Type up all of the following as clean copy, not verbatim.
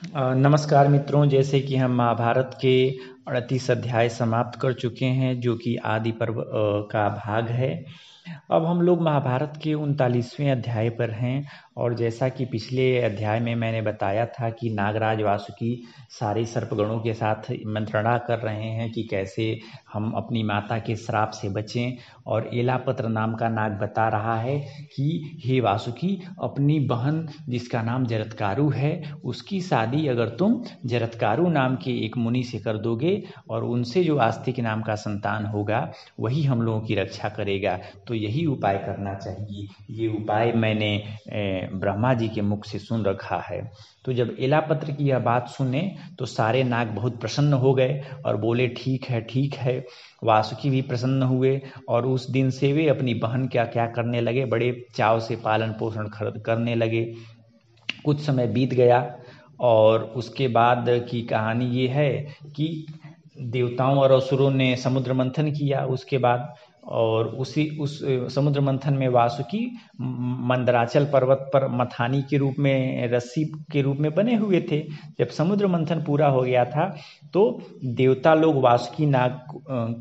नमस्कार मित्रों, जैसे कि हम महाभारत के 38 अध्याय समाप्त कर चुके हैं, जो कि आदि पर्व का भाग है। अब हम लोग महाभारत के 39वें अध्याय पर हैं। और जैसा कि पिछले अध्याय में मैंने बताया था कि नागराज वासुकी सारे सर्पगणों के साथ मंत्रणा कर रहे हैं कि कैसे हम अपनी माता के श्राप से बचें। और एलापत्र नाम का नाग बता रहा है कि हे वासुकी, अपनी बहन जिसका नाम जरत्कारु है, उसकी शादी अगर तुम जरत्कारु नाम के एक मुनि से कर दोगे और उनसे जो आस्तिक नाम का संतान होगा वही हम लोगों की रक्षा करेगा, तो यही उपाय करना चाहिए। ये उपाय मैंने ब्रह्मा जी के मुख से सुन रखा है। तो जब एलापत्र की यह बात सुने तो सारे नाग बहुत प्रसन्न हो गए और बोले ठीक है ठीक है। वासुकी भी प्रसन्न हुए और उस दिन से वे अपनी बहन क्या क्या करने लगे, बड़े चाव से पालन पोषण करने लगे। कुछ समय बीत गया और उसके बाद की कहानी ये है कि देवताओं और असुरों ने समुद्र मंथन किया उसके बाद। और उस समुद्र मंथन में वासुकी मंदराचल पर्वत पर मथानी के रूप में, रस्सी के रूप में बने हुए थे। जब समुद्र मंथन पूरा हो गया था तो देवता लोग वासुकी नाग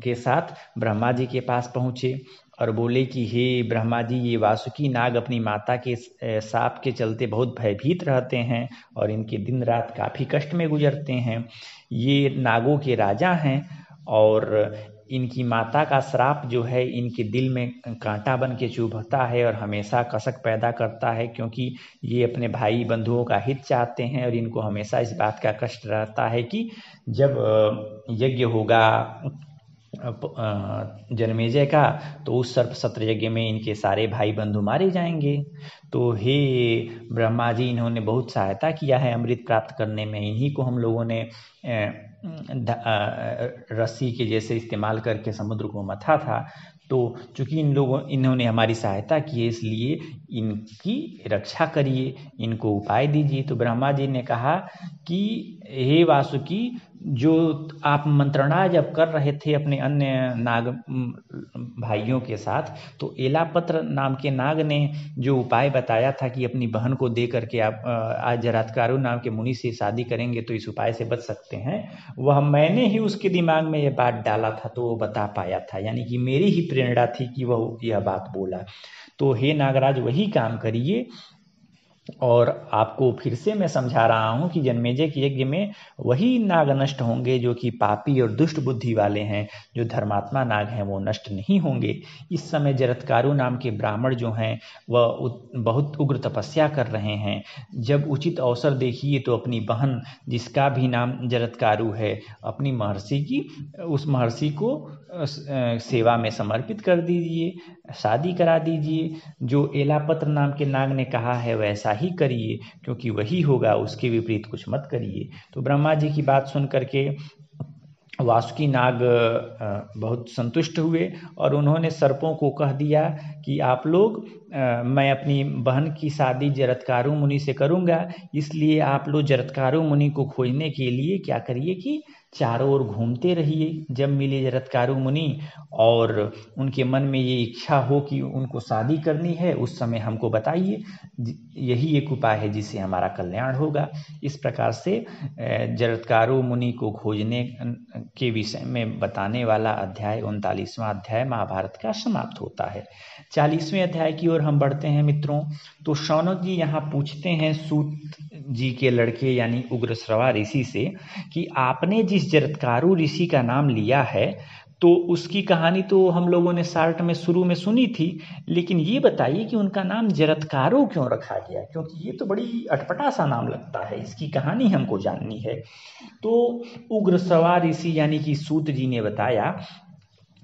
के साथ ब्रह्मा जी के पास पहुँचे और बोले कि हे ब्रह्मा जी, ये वासुकी नाग अपनी माता के शाप के चलते बहुत भयभीत रहते हैं और इनके दिन रात काफ़ी कष्ट में गुजरते हैं। ये नागों के राजा हैं और इनकी माता का श्राप जो है इनके दिल में कांटा बन के चुभता है और हमेशा कसक पैदा करता है, क्योंकि ये अपने भाई बंधुओं का हित चाहते हैं और इनको हमेशा इस बात का कष्ट रहता है कि जब यज्ञ होगा जन्मेजय का, तो उस सर्प सत्र यज्ञ में इनके सारे भाई बंधु मारे जाएंगे। तो हे ब्रह्मा जी, इन्होंने बहुत सहायता किया है अमृत प्राप्त करने में। इन्हीं को हम लोगों ने रस्सी के जैसे इस्तेमाल करके समुद्र को मथा था। तो चूंकि इन्होंने हमारी सहायता की है, इसलिए इनकी रक्षा करिए, इनको उपाय दीजिए। तो ब्रह्मा जी ने कहा कि हे वासुकी, जो आप मंत्रणा जब कर रहे थे अपने अन्य नाग भाइयों के साथ, तो एलापत्र नाम के नाग ने जो उपाय बताया था कि अपनी बहन को दे करके आप आज जरत्कारु नाम के मुनि से शादी करेंगे तो इस उपाय से बच सकते हैं, वह मैंने ही उसके दिमाग में यह बात डाला था तो वो बता पाया था। यानी कि मेरी ही प्रेरणा थी कि वह यह बात बोला। तो हे नागराज, वही काम करिए। और आपको फिर से मैं समझा रहा हूँ कि जन्मेजय के यज्ञ में वही नाग नष्ट होंगे जो कि पापी और दुष्ट बुद्धि वाले हैं। जो धर्मात्मा नाग हैं वो नष्ट नहीं होंगे। इस समय जरत्कारु नाम के ब्राह्मण जो हैं वह बहुत उग्र तपस्या कर रहे हैं। जब उचित अवसर देखिए तो अपनी बहन, जिसका भी नाम जरत्कारु है, अपनी महर्षि की, उस महर्षि को सेवा में समर्पित कर दीजिए, शादी करा दीजिए। जो एलापत्र नाम के नाग ने कहा है वैसा ही करिए, क्योंकि वही होगा, उसके विपरीत कुछ मत करिए। तो ब्रह्मा जी की बात सुन करके वासुकी नाग बहुत संतुष्ट हुए और उन्होंने सर्पों को कह दिया कि आप लोग, मैं अपनी बहन की शादी जरत्कारु मुनि से करूँगा, इसलिए आप लोग जरत्कारु मुनि को खोजने के लिए क्या करिए कि चारों ओर घूमते रहिए। जब मिले जरत्कारु मुनि और उनके मन में ये इच्छा हो कि उनको शादी करनी है, उस समय हमको बताइए, यही एक उपाय है जिससे हमारा कल्याण होगा। इस प्रकार से जरत्कारु मुनि को खोजने के विषय में बताने वाला अध्याय 39वां अध्याय महाभारत का समाप्त होता है। 40वें अध्याय की ओर हम बढ़ते हैं मित्रों। तो शौनक जी यहाँ पूछते हैं सूत जी के लड़के यानी उग्रश्रवा ऋषि से कि आपने जिस जरत्कारु ऋषि का नाम लिया है, तो उसकी कहानी तो हम लोगों ने शार्ट में शुरू में सुनी थी, लेकिन ये बताइए कि उनका नाम जरत्कारु क्यों रखा गया, क्योंकि ये तो बड़ी अटपटा सा नाम लगता है, इसकी कहानी हमको जाननी है। तो उग्रश्रवा ऋषि यानी कि सूत जी ने बताया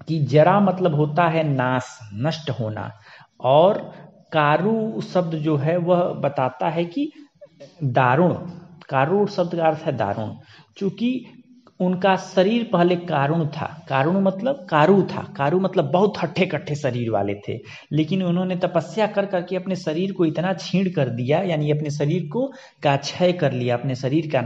कि जरा मतलब होता है नाश, नष्ट होना, और कारु शब्द जो है वह बताता है कि दारुण। कारुण शब्द का अर्थ है दारुण। चूंकि उनका शरीर पहले कारुण था, कारुण मतलब कारू था, कारू मतलब बहुत हट्ठे कट्ठे शरीर वाले थे, लेकिन उन्होंने तपस्या कर करके अपने शरीर को इतना छीण कर दिया, यानी अपने शरीर को का क्षय कर लिया, अपने शरीर का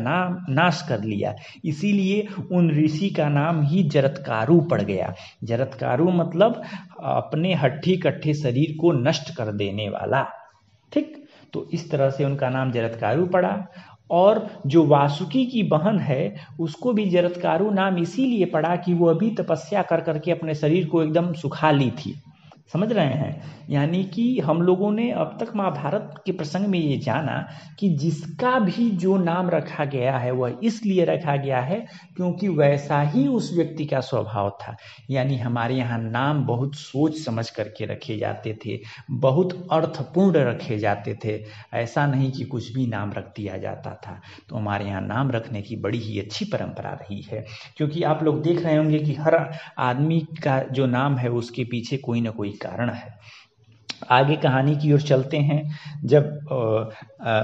नाश कर लिया। इसीलिए उन ऋषि का नाम ही जरत्कारु पड़ गया। जरत्कारु मतलब अपने हट्ठी कट्ठे शरीर को नष्ट कर देने वाला। ठीक, तो इस तरह से उनका नाम जरत्कारु पड़ा। और जो वासुकी की बहन है उसको भी जरत्कारु नाम इसीलिए पड़ा कि वो अभी तपस्या कर करके अपने शरीर को एकदम सुखा ली थी। समझ रहे हैं? यानी कि हम लोगों ने अब तक महाभारत के प्रसंग में ये जाना कि जिसका भी जो नाम रखा गया है वह इसलिए रखा गया है क्योंकि वैसा ही उस व्यक्ति का स्वभाव था। यानी हमारे यहाँ नाम बहुत सोच समझ करके रखे जाते थे, बहुत अर्थपूर्ण रखे जाते थे, ऐसा नहीं कि कुछ भी नाम रख दिया जाता था। तो हमारे यहाँ नाम रखने की बड़ी ही अच्छी परंपरा रही है, क्योंकि आप लोग देख रहे होंगे कि हर आदमी का जो नाम है उसके पीछे कोई ना कोई कारण है। आगे कहानी की ओर चलते हैं। जब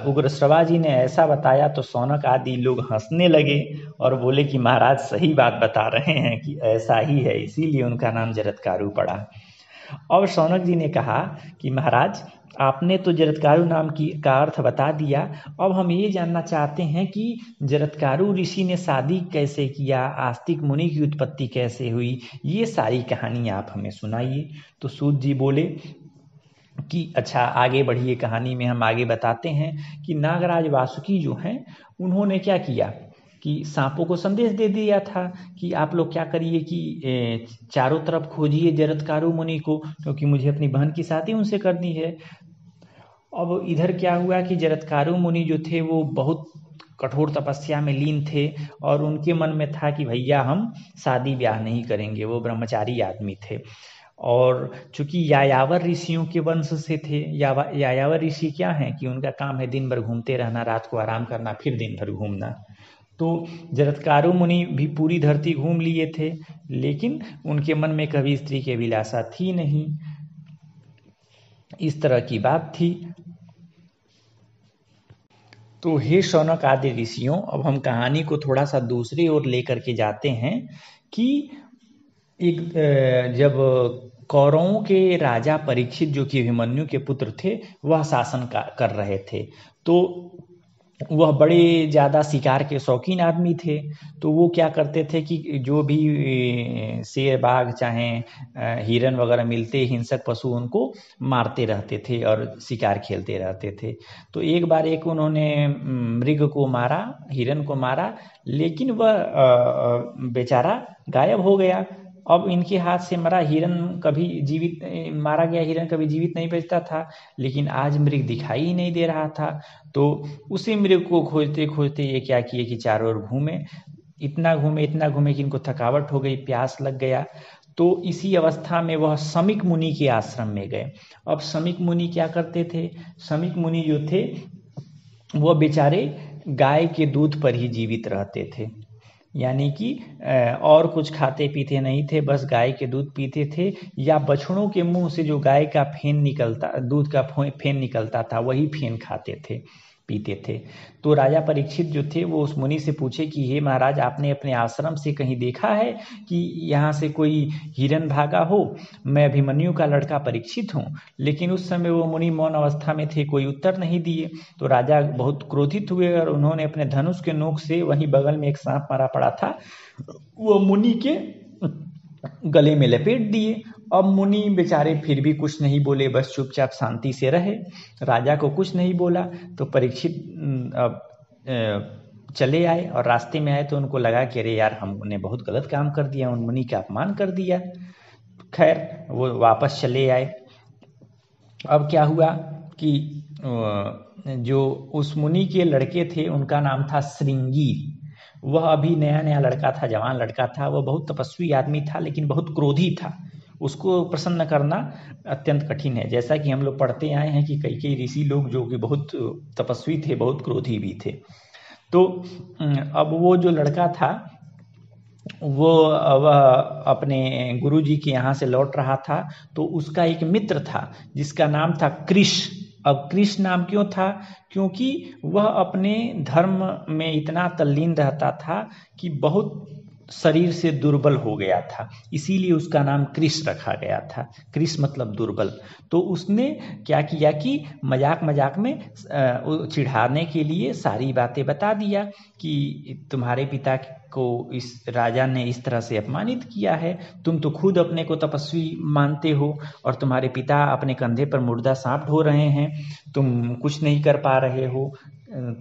उग्रश्रवा जी ने ऐसा बताया तो शौनक आदि लोग हंसने लगे और बोले कि महाराज सही बात बता रहे हैं कि ऐसा ही है, इसीलिए उनका नाम जरत्कारु पड़ा। और शौनक जी ने कहा कि महाराज आपने तो जरत्कारु नाम का अर्थ बता दिया, अब हम ये जानना चाहते हैं कि जरत्कारु ऋषि ने शादी कैसे किया, आस्तिक मुनि की उत्पत्ति कैसे हुई, ये सारी कहानी आप हमें सुनाइए। तो सूत जी बोले कि अच्छा आगे बढ़िए, कहानी में हम आगे बताते हैं कि नागराज वासुकी जो हैं उन्होंने क्या किया कि सांपों को संदेश दे दिया था कि आप लोग क्या करिए कि चारों तरफ खोजिए जरत्कारु मुनि को, क्योंकि मुझे अपनी बहन की शादी उनसे करनी है। अब इधर क्या हुआ कि जरत्कारु मुनि जो थे वो बहुत कठोर तपस्या में लीन थे और उनके मन में था कि भैया हम शादी ब्याह नहीं करेंगे। वो ब्रह्मचारी आदमी थे और चूंकि यायावर ऋषियों के वंश से थे। यायावर ऋषि क्या हैं कि उनका काम है दिन भर घूमते रहना, रात को आराम करना, फिर दिन भर घूमना। तो जरत्कारु मुनि भी पूरी धरती घूम लिए थे, लेकिन उनके मन में कभी स्त्री की अभिलाषा थी नहीं। इस तरह की बात थी। तो हे शौनक आदि ऋषियों, अब हम कहानी को थोड़ा सा दूसरी ओर लेकर के जाते हैं कि एक जब कौरवों के राजा परीक्षित जो कि अभिमन्यु के पुत्र थे वह शासन कर रहे थे, तो वह बड़े ज़्यादा शिकार के शौकीन आदमी थे। तो वो क्या करते थे कि जो भी शेर बाघ चाहे हिरन वगैरह मिलते, हिंसक पशु, उनको मारते रहते थे और शिकार खेलते रहते थे। तो एक बार उन्होंने मृग को मारा, हिरन को मारा, लेकिन वह बेचारा गायब हो गया। अब इनके हाथ से मारा हिरन कभी जीवित नहीं बचता था, लेकिन आज मृग दिखाई ही नहीं दे रहा था। तो उसी मृग को खोजते खोजते ये क्या किए कि चारों ओर घूमे, इतना घूमे कि इनको थकावट हो गई, प्यास लग गया। तो इसी अवस्था में वह शमीक मुनि के आश्रम में गए। अब शमीक मुनि क्या करते थे? शमीक मुनि जो थे वह बेचारे गाय के दूध पर ही जीवित रहते थे, यानी कि और कुछ खाते पीते नहीं थे, बस गाय के दूध पीते थे या बछड़ों के मुंह से जो गाय का फेन निकलता, दूध का फेन निकलता था, वही फेन खाते थे, पीते थे। तो राजा परीक्षित जो थे वो उस मुनि से पूछे कि हे महाराज, आपने अपने आश्रम से कहीं देखा है कि यहाँ से कोई हिरन भागा हो? मैं अभिमन्यु का लड़का परीक्षित हूँ। लेकिन उस समय वो मुनि मौन अवस्था में थे, कोई उत्तर नहीं दिए। तो राजा बहुत क्रोधित हुए और उन्होंने अपने धनुष के नोक से वहीं बगल में एक सांप मारा पड़ा था, वो मुनि के गले में लपेट दिए। अब मुनि बेचारे फिर भी कुछ नहीं बोले, बस चुपचाप शांति से रहे, राजा को कुछ नहीं बोला। तो परीक्षित चले आए और रास्ते में आए तो उनको लगा कि अरे यार, हमने बहुत गलत काम कर दिया, उन मुनि का अपमान कर दिया। खैर वो वापस चले आए। अब क्या हुआ कि जो उस मुनि के लड़के थे उनका नाम था श्रृंगी। वह अभी नया नया लड़का था, जवान लड़का था। वह बहुत तपस्वी आदमी था, लेकिन बहुत क्रोधी था। उसको प्रसन्न करना अत्यंत कठिन है। जैसा कि हम लोग पढ़ते आए हैं कि कई ऋषि लोग जो कि बहुत तपस्वी थे, बहुत क्रोधी भी थे। तो अब वो जो लड़का था वह अपने गुरुजी के यहाँ से लौट रहा था, तो उसका एक मित्र था जिसका नाम था कृष। अब कृष नाम क्यों था? क्योंकि वह अपने धर्म में इतना तल्लीन रहता था कि बहुत शरीर से दुर्बल हो गया था, इसीलिए उसका नाम कृष रखा गया था। कृष मतलब दुर्बल। तो उसने क्या किया कि मजाक मजाक में चिढ़ाने के लिए सारी बातें बता दिया कि तुम्हारे पिता को इस राजा ने इस तरह से अपमानित किया है, तुम तो खुद अपने को तपस्वी मानते हो और तुम्हारे पिता अपने कंधे पर मुर्दा सांप ढो रहे हैं, तुम कुछ नहीं कर पा रहे हो,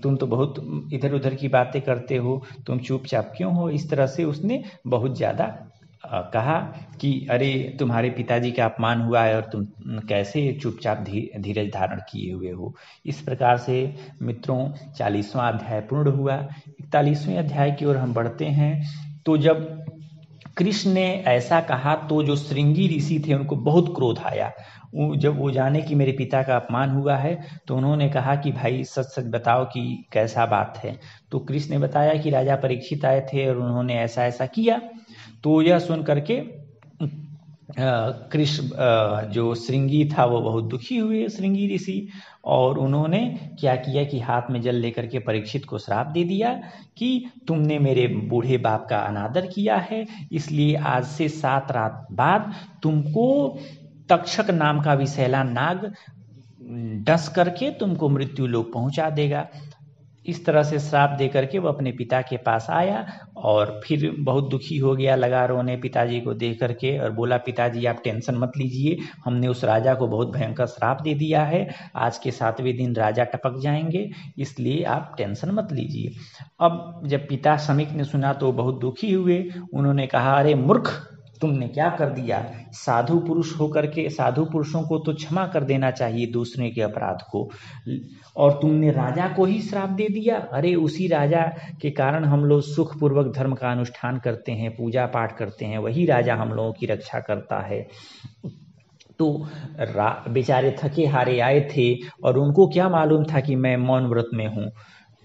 तुम तो बहुत इधर उधर की बातें करते हो, तुम चुपचाप क्यों हो? इस तरह से उसने बहुत ज़्यादा कहा कि अरे तुम्हारे पिताजी का अपमान हुआ है और तुम कैसे चुपचाप धीरज धारण किए हुए हो। इस प्रकार से मित्रों 40वां अध्याय पूर्ण हुआ। 41वें अध्याय की ओर हम बढ़ते हैं। तो जब कृष्ण ने ऐसा कहा तो जो श्रृंगी ऋषि थे उनको बहुत क्रोध आया। जब वो जाने कि मेरे पिता का अपमान हुआ है तो उन्होंने कहा कि भाई सच सच बताओ कि कैसा बात है। तो कृष्ण ने बताया कि राजा परीक्षित आए थे और उन्होंने ऐसा ऐसा किया। तो यह सुन करके कृष्ण जो श्रृंगी था वो बहुत दुखी हुए, श्रृंगी ऋषि, और उन्होंने क्या किया कि हाथ में जल लेकर के परीक्षित को श्राप दे दिया कि तुमने मेरे बूढ़े बाप का अनादर किया है, इसलिए आज से 7 रात बाद तुमको तक्षक नाम का विषैला नाग डस करके तुमको मृत्यु लोक पहुंचा देगा। इस तरह से श्राप दे करके वो अपने पिता के पास आया और फिर बहुत दुखी हो गया, लगा रोने पिताजी को देख करके, और बोला पिताजी आप टेंशन मत लीजिए, हमने उस राजा को बहुत भयंकर श्राप दे दिया है, आज के 7वें दिन राजा टपक जाएंगे, इसलिए आप टेंशन मत लीजिए। अब जब पिता शमीक ने सुना तो बहुत दुखी हुए। उन्होंने कहा अरे मूर्ख, तुमने क्या कर दिया? साधु पुरुष होकर के साधु पुरुषों को तो क्षमा कर देना चाहिए दूसरे के अपराध को, और तुमने राजा को ही श्राप दे दिया। अरे उसी राजा के कारण हम लोग सुखपूर्वक धर्म का अनुष्ठान करते हैं, पूजा पाठ करते हैं, वही राजा हम लोगों की रक्षा करता है। तो बेचारे थके हारे आए थे और उनको क्या मालूम था कि मैं मौन व्रत में हूँ।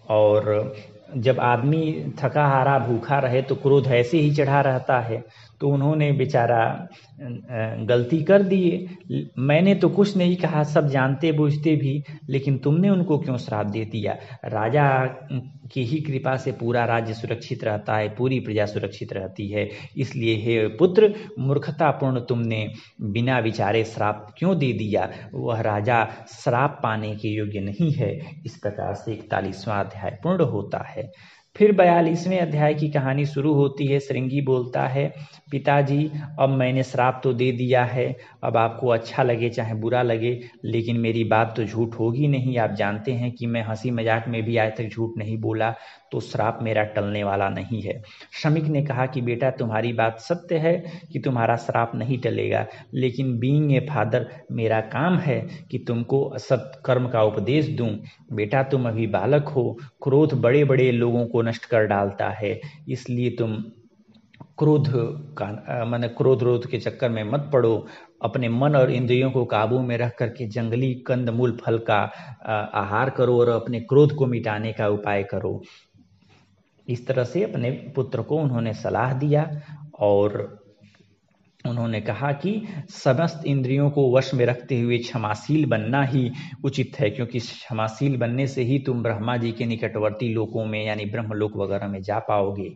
और जब आदमी थका हारा भूखा रहे तो क्रोध ऐसे ही चढ़ा रहता है। तो उन्होंने बेचारा गलती कर दिए। मैंने तो कुछ नहीं कहा, सब जानते बूझते भी, लेकिन तुमने उनको क्यों श्राप दे दिया? राजा की ही कृपा से पूरा राज्य सुरक्षित रहता है, पूरी प्रजा सुरक्षित रहती है, इसलिए हे पुत्र, मूर्खतापूर्ण तुमने बिना विचारे श्राप क्यों दे दिया? वह राजा श्राप पाने के योग्य नहीं है। इस प्रकार से 41वां अध्याय पूर्ण होता है। फिर 42वें अध्याय की कहानी शुरू होती है। श्रृंगी बोलता है पिताजी अब मैंने श्राप तो दे दिया है, अब आपको अच्छा लगे चाहे बुरा लगे, लेकिन मेरी बात तो झूठ होगी नहीं। आप जानते हैं कि मैं हंसी मजाक में भी आज तक झूठ नहीं बोला, तो श्राप मेरा टलने वाला नहीं है। शमीक ने कहा कि बेटा तुम्हारी बात सत्य है कि तुम्हारा श्राप नहीं टलेगा, लेकिन बीइंग ए फादर मेरा काम है कि तुमको सत्कर्म का उपदेश दूं। बेटा तुम अभी बालक हो, क्रोध बड़े बड़े लोगों को नष्ट कर डालता है, इसलिए तुम क्रोध रोध के चक्कर में मत पड़ो। अपने मन और इंद्रियों को काबू में रख करके जंगली कंद मूल फल का आहार करो और अपने क्रोध को मिटाने का उपाय करो। इस तरह से अपने पुत्र को उन्होंने सलाह दिया और उन्होंने कहा कि समस्त इंद्रियों को वश में रखते हुए क्षमाशील बनना ही उचित है, क्योंकि क्षमाशील बनने से ही तुम ब्रह्मा जी के निकटवर्ती लोकों में यानी ब्रह्मलोक वगैरह में जा पाओगे।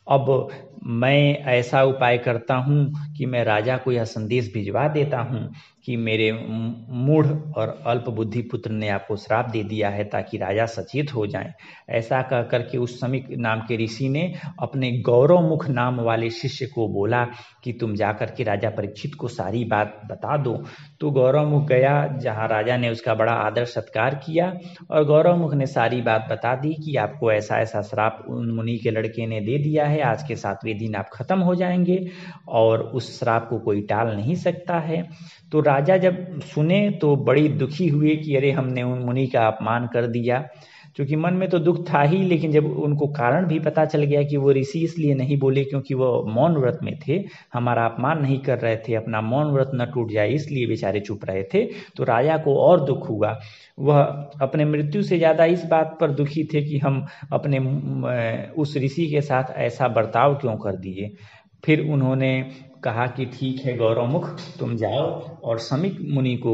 अब मैं ऐसा उपाय करता हूँ कि मैं राजा को यह संदेश भिजवा देता हूँ कि मेरे मूढ़ और अल्प बुद्धि पुत्र ने आपको श्राप दे दिया है, ताकि राजा सचेत हो जाएं। ऐसा कह करके उस शमीक नाम के ऋषि ने अपने गौरवमुख नाम वाले शिष्य को बोला कि तुम जाकर के राजा परीक्षित को सारी बात बता दो। तो गौरवमुख गया, जहाँ राजा ने उसका बड़ा आदर सत्कार किया, और गौरवमुख ने सारी बात बता दी कि आपको ऐसा ऐसा श्राप उन मुनि के लड़के ने दे दिया है, आज के 7वें दिन आप खत्म हो जाएंगे और उस श्राप को कोई टाल नहीं सकता है। तो राजा जब सुने तो बड़ी दुखी हुए कि अरे हमने उन मुनि का अपमान कर दिया, क्योंकि मन में तो दुख था ही, लेकिन जब उनको कारण भी पता चल गया कि वो ऋषि इसलिए नहीं बोले क्योंकि वो मौन व्रत में थे, हमारा अपमान नहीं कर रहे थे, अपना मौन व्रत न टूट जाए इसलिए बेचारे चुप रहे थे, तो राजा को और दुख हुआ। वह अपने मृत्यु से ज़्यादा इस बात पर दुखी थे कि हम अपने उस ऋषि के साथ ऐसा बर्ताव क्यों कर दिए। फिर उन्होंने कहा कि ठीक है गौरवमुख, तुम जाओ और शमीक मुनि को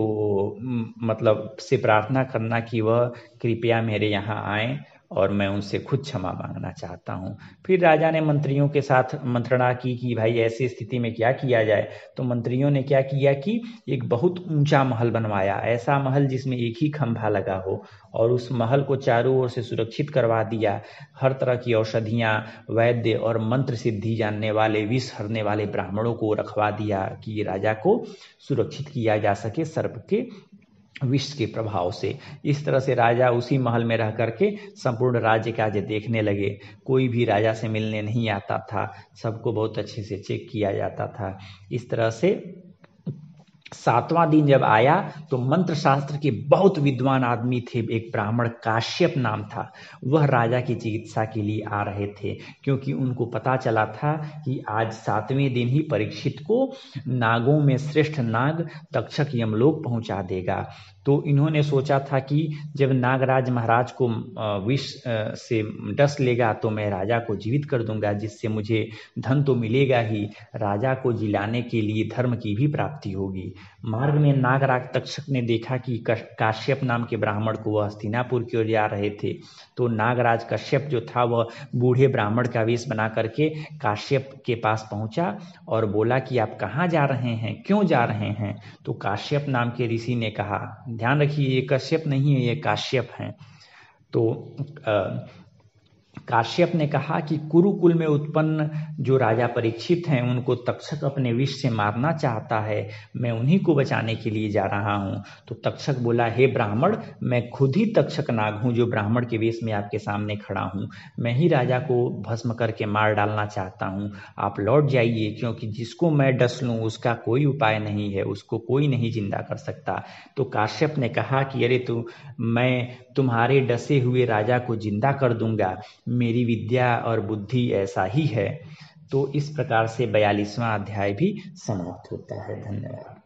मतलब से प्रार्थना करना कि वह कृपया मेरे यहाँ आएं और मैं उनसे खुद क्षमा मांगना चाहता हूँ। फिर राजा ने मंत्रियों के साथ मंत्रणा की कि भाई ऐसी स्थिति में क्या किया जाए। तो मंत्रियों ने क्या किया कि एक बहुत ऊंचा महल बनवाया, ऐसा महल जिसमें एक ही खंभा लगा हो, और उस महल को चारों ओर से सुरक्षित करवा दिया। हर तरह की औषधियाँ, वैद्य और मंत्र सिद्धि जानने वाले, विष हरने वाले ब्राह्मणों को रखवा दिया कि राजा को सुरक्षित किया जा सके सर्प के विष के प्रभाव से। इस तरह से राजा उसी महल में रह करके संपूर्ण राज्य कार्य देखने लगे। कोई भी राजा से मिलने नहीं आता था, सबको बहुत अच्छे से चेक किया जाता था। इस तरह से 7वां दिन जब आया तो मंत्र शास्त्र के बहुत विद्वान आदमी थे, एक ब्राह्मण काश्यप नाम था, वह राजा की चिकित्सा के लिए आ रहे थे, क्योंकि उनको पता चला था कि आज 7वें दिन ही परीक्षित को नागों में श्रेष्ठ नाग तक्षक यमलोक पहुंचा देगा। तो इन्होंने सोचा था कि जब नागराज महाराज को विष से डस लेगा तो मैं राजा को जीवित कर दूंगा, जिससे मुझे धन तो मिलेगा ही, राजा को जिलाने के लिए धर्म की भी प्राप्ति होगी। मार्ग में नागराज तक्षक ने देखा कि काश्यप नाम के ब्राह्मण को वह हस्तिनापुर की ओर जा रहे थे। तो नागराज कश्यप जो था वह बूढ़े ब्राह्मण का वेश बना करके काश्यप के पास पहुंचा और बोला कि आप कहाँ जा रहे हैं, क्यों जा रहे हैं। तो काश्यप नाम के ऋषि ने कहा, ध्यान रखिए ये कश्यप नहीं है, ये काश्यप हैं। तो काश्यप ने कहा कि कुरुकुल में उत्पन्न जो राजा परीक्षित हैं उनको तक्षक अपने विष से मारना चाहता है, मैं उन्हीं को बचाने के लिए जा रहा हूं। तो तक्षक बोला, हे ब्राह्मण, मैं खुद ही तक्षक नाग हूं जो ब्राह्मण के वेश में आपके सामने खड़ा हूं, मैं ही राजा को भस्म करके मार डालना चाहता हूं, आप लौट जाइए, क्योंकि जिसको मैं डस लूं उसका कोई उपाय नहीं है, उसको कोई नहीं जिंदा कर सकता। तो काश्यप ने कहा कि अरे मैं तुम्हारे डसे हुए राजा को जिंदा कर दूंगा, मेरी विद्या और बुद्धि ऐसा ही है। तो इस प्रकार से 42वां अध्याय भी समाप्त होता है। धन्यवाद।